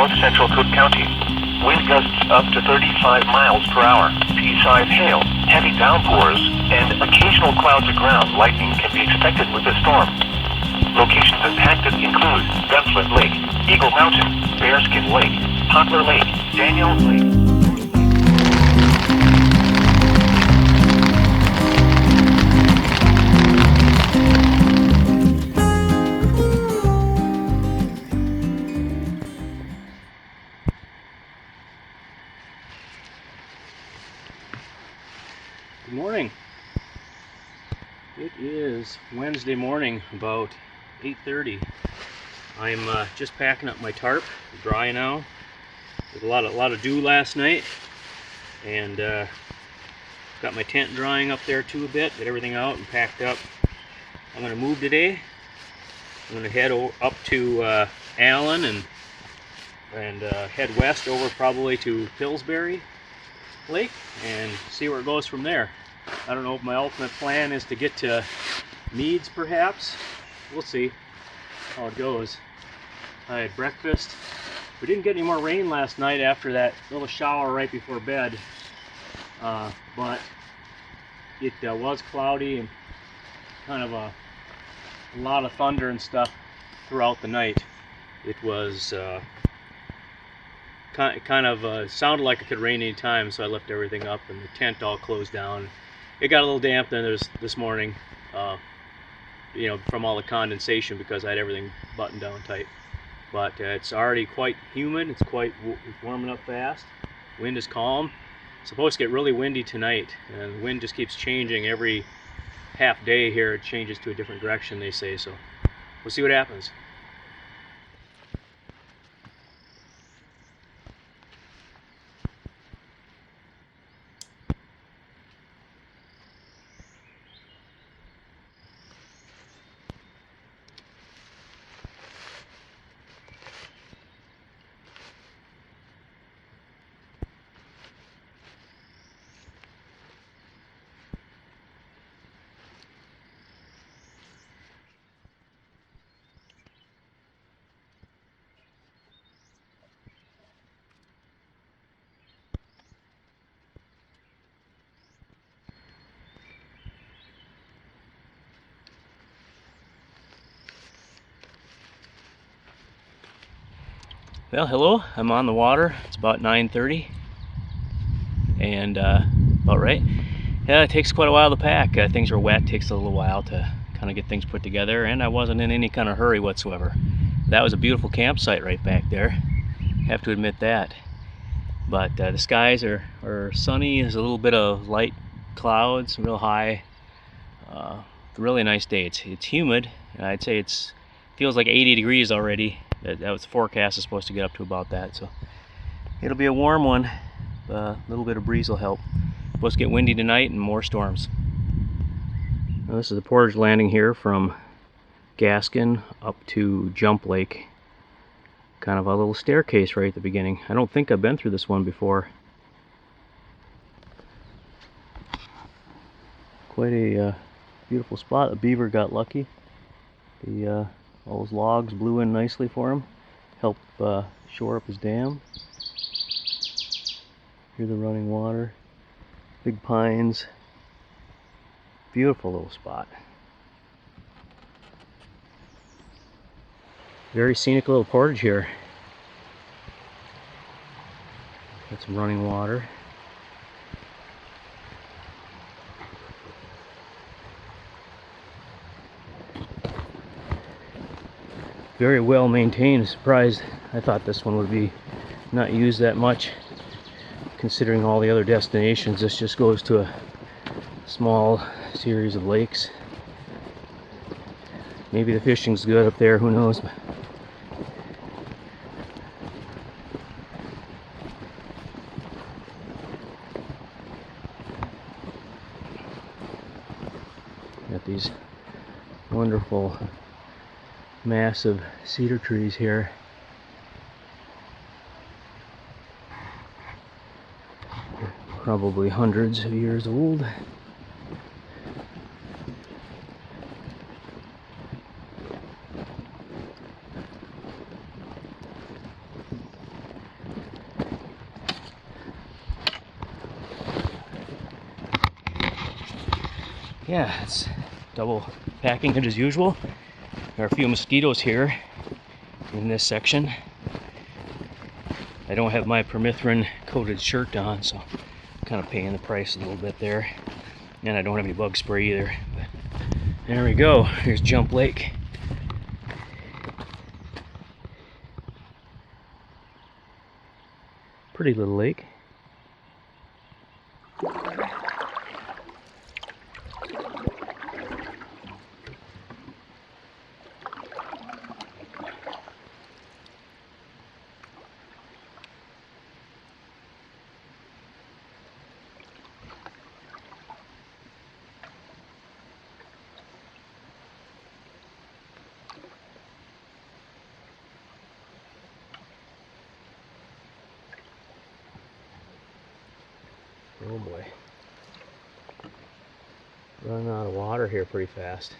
north central Cook County. Wind gusts up to 35 miles per hour. Pea-size hail, heavy downpours, and occasional clouds of ground lightning can be expected with the storm. Locations impacted include Gunflint Lake, Eagle Mountain, Bearskin Lake, Poplar Lake, Daniels Lake. Good morning. It is Wednesday morning, about 8:30. I'm just packing up my tarp, dry now. There's a lot of dew last night, and got my tent drying up there too a bit. Get everything out and packed up. I'm going to move today. I'm going to head up to Allen and head west over probably to Pillsbury Lake and see where it goes from there. I don't know if my ultimate plan is to get to Meads perhaps. We'll see how it goes. I had breakfast. We didn't get any more rain last night after that little shower right before bed, but it was cloudy and kind of a lot of thunder and stuff throughout the night. It was kind of sounded like it could rain any time, so I left everything up and the tent all closed down. It got a little damp then this morning, you know, from all the condensation because I had everything buttoned down tight. But it's already quite humid. It's warming up fast. Wind is calm. It's supposed to get really windy tonight, and the wind just keeps changing every half day here. It changes to a different direction, they say, so we'll see what happens. Well, hello, I'm on the water. It's about 9:30 and about right. Yeah, it takes quite a while to pack. Things are wet, takes a little while to kind of get things put together, and I wasn't in any kind of hurry whatsoever. That was a beautiful campsite right back there, have to admit that. But the skies are sunny. There's a little bit of light clouds, real high. Really nice day. It's humid. I'd say feels like 80 degrees already. That was the forecast is supposed to get up to about that, so it'll be a warm one. A little bit of breeze will help. Supposed to get windy tonight and more storms. Now, this is the portage landing here from Gaskin up to Jump Lake. Kind of a little staircase right at the beginning. I don't think I've been through this one before. Quite a beautiful spot. A beaver got lucky. All those logs blew in nicely for him. Helped shore up his dam. Hear the running water. Big pines. Beautiful little spot. Very scenic little portage here. Got some running water. Very well maintained. Surprised. I thought this one would be not used that much, considering all the other destinations. This just goes to a small series of lakes. Maybe the fishing's good up there, who knows. Got these wonderful massive cedar trees here. Probably hundreds of years old. yeah, it's double packing it as usual. There are a few mosquitoes here in this section. I don't have my permethrin coated shirt on, so I'm kind of paying the price a little bit there. And I don't have any bug spray either. But there we go. Here's Jump Lake. Pretty little lake. Oh boy. Running out of water here pretty fast.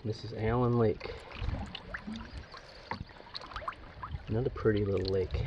This is Allen Lake. Another pretty little lake.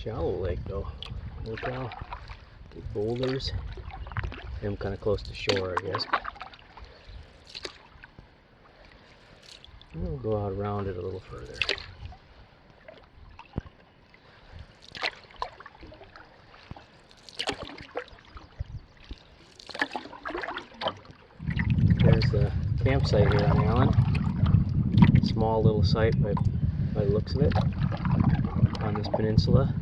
Shallow lake though. Look how big boulders. I'm kind of close to shore, I guess. We'll go out around it a little further. There's the campsite here on Allen. Small little site by the looks of it on this peninsula.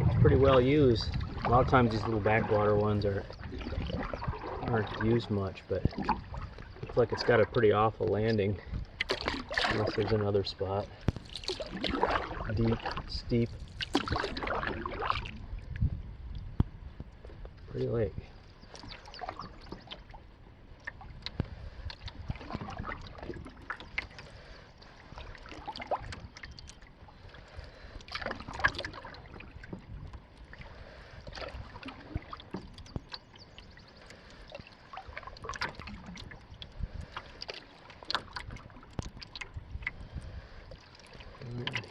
It's pretty well used. A lot of times these little backwater ones aren't used much, but looks like it's got a pretty awful landing. Unless there's another spot. Deep, steep. Pretty lake.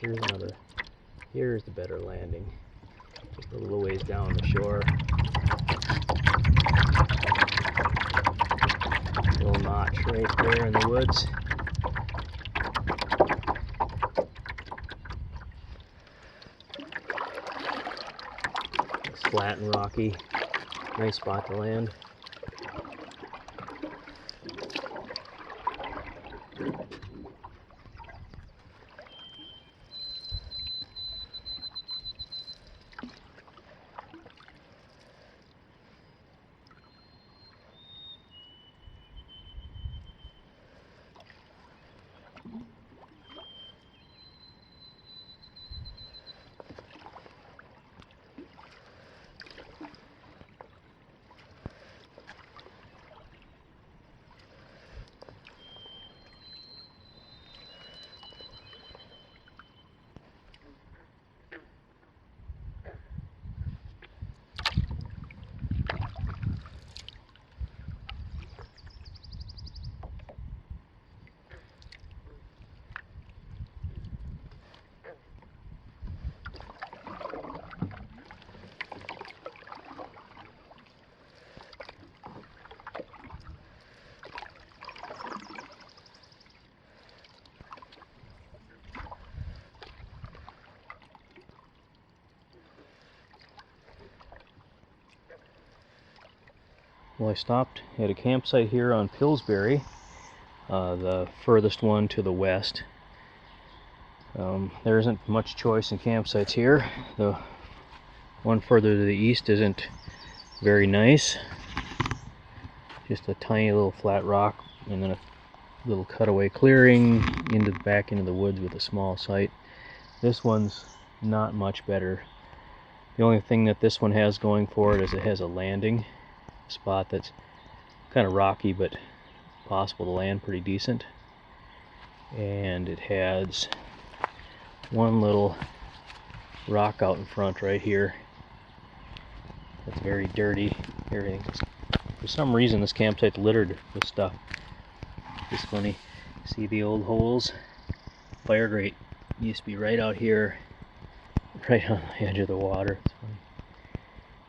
Here's another. Here's the better landing. Just a little ways down the shore. Little notch right there in the woods. It's flat and rocky. Nice spot to land. Well, I stopped at a campsite here on Pillsbury, the furthest one to the west. There isn't much choice in campsites here. The one further to the east isn't very nice. Just a tiny little flat rock and then a little cutaway clearing back into the woods with a small site. This one's not much better. The only thing that this one has going for it is it has a landing spot that's kind of rocky but possible to land pretty decent, and it has one little rock out in front right here that's very dirty. For some reason this campsite's littered with stuff. It's funny, see the old holes? Fire grate used to be right out here, right on the edge of the water. It's funny.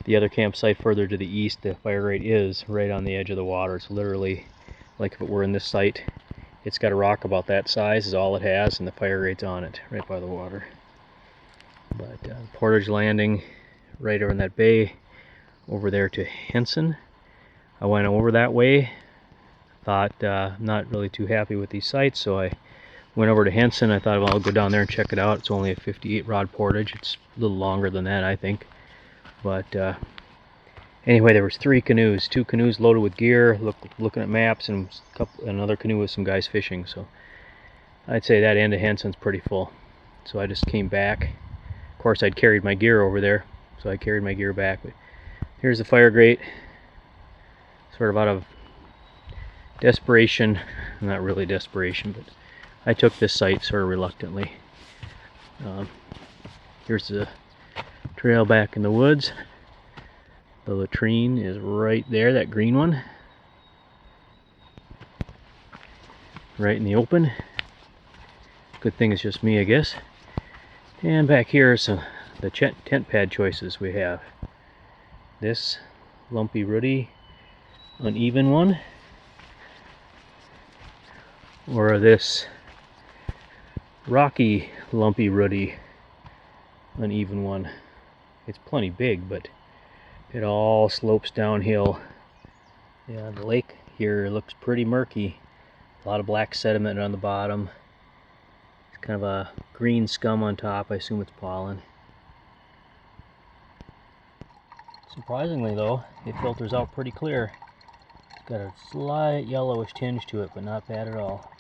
The other campsite further to the east, the fire grate is right on the edge of the water. It's literally like if it were in this site, it's got a rock about that size is all it has, and the fire grate's on it, right by the water. But Portage Landing, right over in that bay, over there to Henson. I went over that way, thought not really too happy with these sites, so I went over to Henson. I thought, well, I'll go down there and check it out. It's only a 58 rod portage. It's a little longer than that, I think. But anyway, there was 3 canoes, 2 canoes loaded with gear, looking at maps, and another canoe with some guys fishing. So I'd say that end of Henson's pretty full. So I just came back. Of course, I'd carried my gear over there, so I carried my gear back. But here's the fire grate, sort of out of desperation. Not really desperation, but I took this site sort of reluctantly. Here's the trail back in the woods. The latrine is right there, that green one. Right in the open. Good thing it's just me, I guess. And back here are the tent pad choices we have. This lumpy, rooty, uneven one, or this rocky, lumpy, rooty, uneven one. It's plenty big, but it all slopes downhill. Yeah, the lake here looks pretty murky. A lot of black sediment on the bottom. It's kind of a green scum on top. I assume it's pollen. Surprisingly though, it filters out pretty clear. It's got a slight yellowish tinge to it, but not bad at all.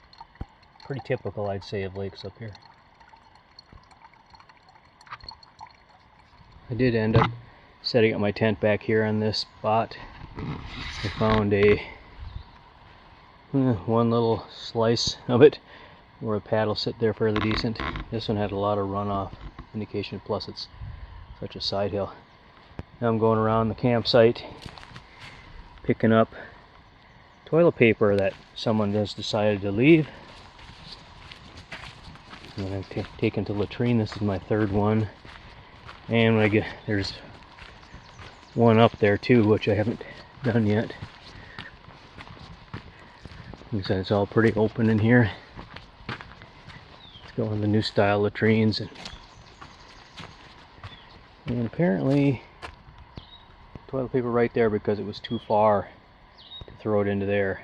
Pretty typical, I'd say, of lakes up here. I did end up setting up my tent back here on this spot. I found one little slice of it where a pad will sit there fairly decent. This one had a lot of runoff indication, plus it's such a side hill. Now I'm going around the campsite picking up toilet paper that someone has decided to leave. And I've taken to latrine. This is my 3rd one. And when there's one up there too, which I haven't done yet. Like I said, it's all pretty open in here. Let's go on the new style latrines. And apparently, toilet paper right there because it was too far to throw it into there.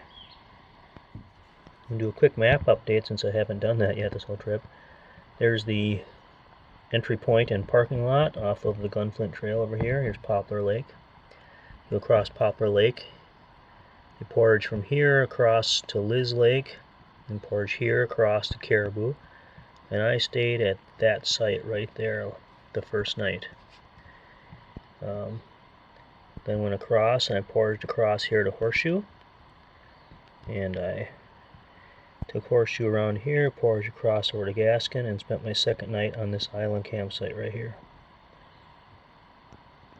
I'm going to do a quick map update since I haven't done that yet this whole trip. There's the entry point and parking lot off of the Gunflint Trail over here. Here's Poplar Lake. You'll cross Poplar Lake. You portage from here across to Liz Lake, and portage here across to Caribou. And I stayed at that site right there the first night. Then went across and I portaged across here to Horseshoe. And I took Horseshoe around here, portaged across over to Gaskin, and spent my 2nd night on this island campsite right here.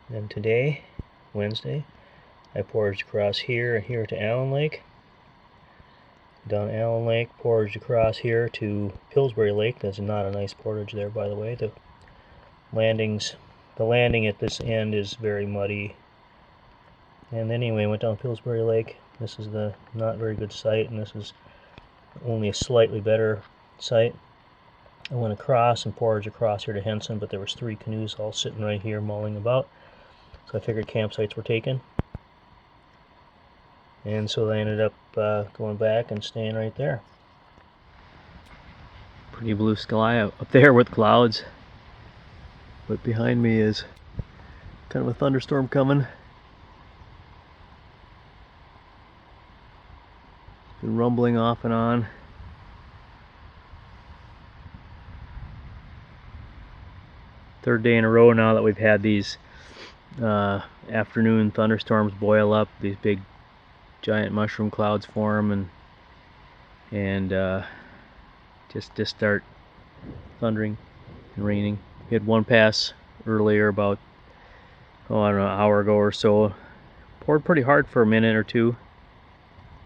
Then today, Wednesday, I portaged across here and here to Allen Lake. Down Allen Lake, portaged across here to Pillsbury Lake. That's not a nice portage there, by the way. The landing at this end is very muddy. And anyway, went down Pillsbury Lake. This is the not very good site, and this is only a slightly better site. I went across and portaged across here to Henson, but there was 3 canoes all sitting right here mulling about. So I figured campsites were taken. and so I ended up going back and staying right there. Pretty blue sky up there with clouds, but behind me is kind of a thunderstorm coming. It's been rumbling off and on. Third day in a row now that we've had these afternoon thunderstorms boil up. These big giant mushroom clouds form and just start thundering and raining. We had one pass earlier about, I don't know, an hour ago or so. Poured pretty hard for a minute or two.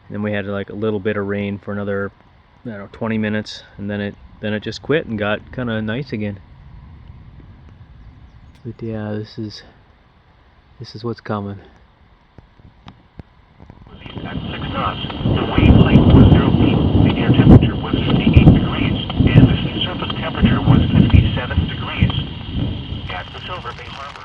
And then we had like a little bit of rain for another, I don't know, 20 minutes, and then it just quit and got kind of nice again. But yeah, this is what's coming. At 6 knots, the wavelength was 0 feet, the air temperature was 58 degrees, and the sea surface temperature was 57 degrees. At the Silver Bay Harbor.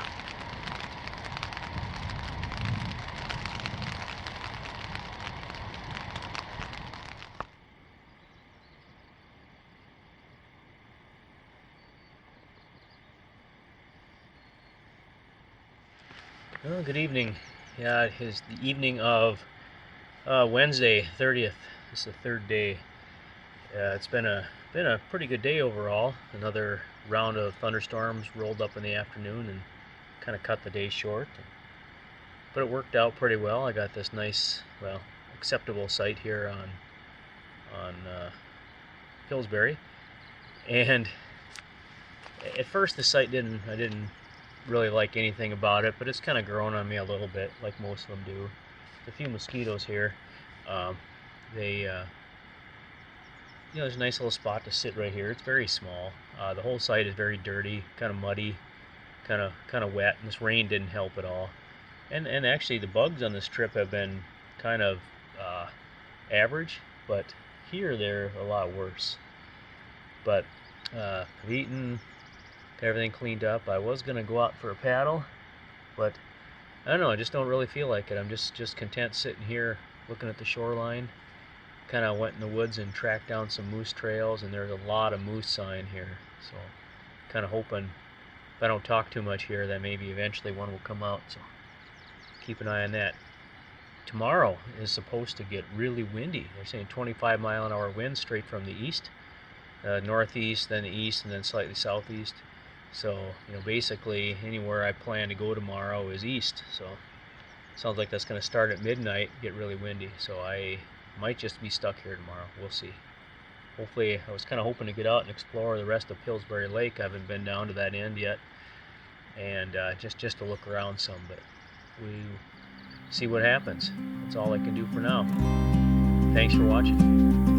Well, good evening. Yeah, it is the evening of Wednesday, 30th. This is the third day. It's been a pretty good day overall. Another round of thunderstorms rolled up in the afternoon and kind of cut the day short. But it worked out pretty well. I got this nice, well, acceptable site here on Pillsbury, and at first the site I didn't really like anything about it, but it's kind of grown on me a little bit, like most of them do. There's a few mosquitoes here. There's a nice little spot to sit right here. It's very small. The whole site is very dirty, kind of muddy, kind of wet, and this rain didn't help at all. And actually the bugs on this trip have been kind of average, but here they're a lot worse. But I've eaten, got everything cleaned up. I was gonna go out for a paddle, but I don't know, I just don't really feel like it. I'm just content sitting here looking at the shoreline. Kind of went in the woods and tracked down some moose trails, and there's a lot of moose sign here, so kind of hoping if I don't talk too much here that maybe eventually one will come out, so keep an eye on that. Tomorrow is supposed to get really windy. They're saying 25-mile-an-hour winds straight from the east, northeast, then the east, and then slightly southeast. So, basically anywhere I plan to go tomorrow is east. So, sounds like that's going to start at midnight, get really windy. So I might just be stuck here tomorrow. We'll see. Hopefully, I was kind of hoping to get out and explore the rest of Pillsbury Lake. I haven't been down to that end yet, and just to look around some. But we see what happens. That's all I can do for now. Thanks for watching.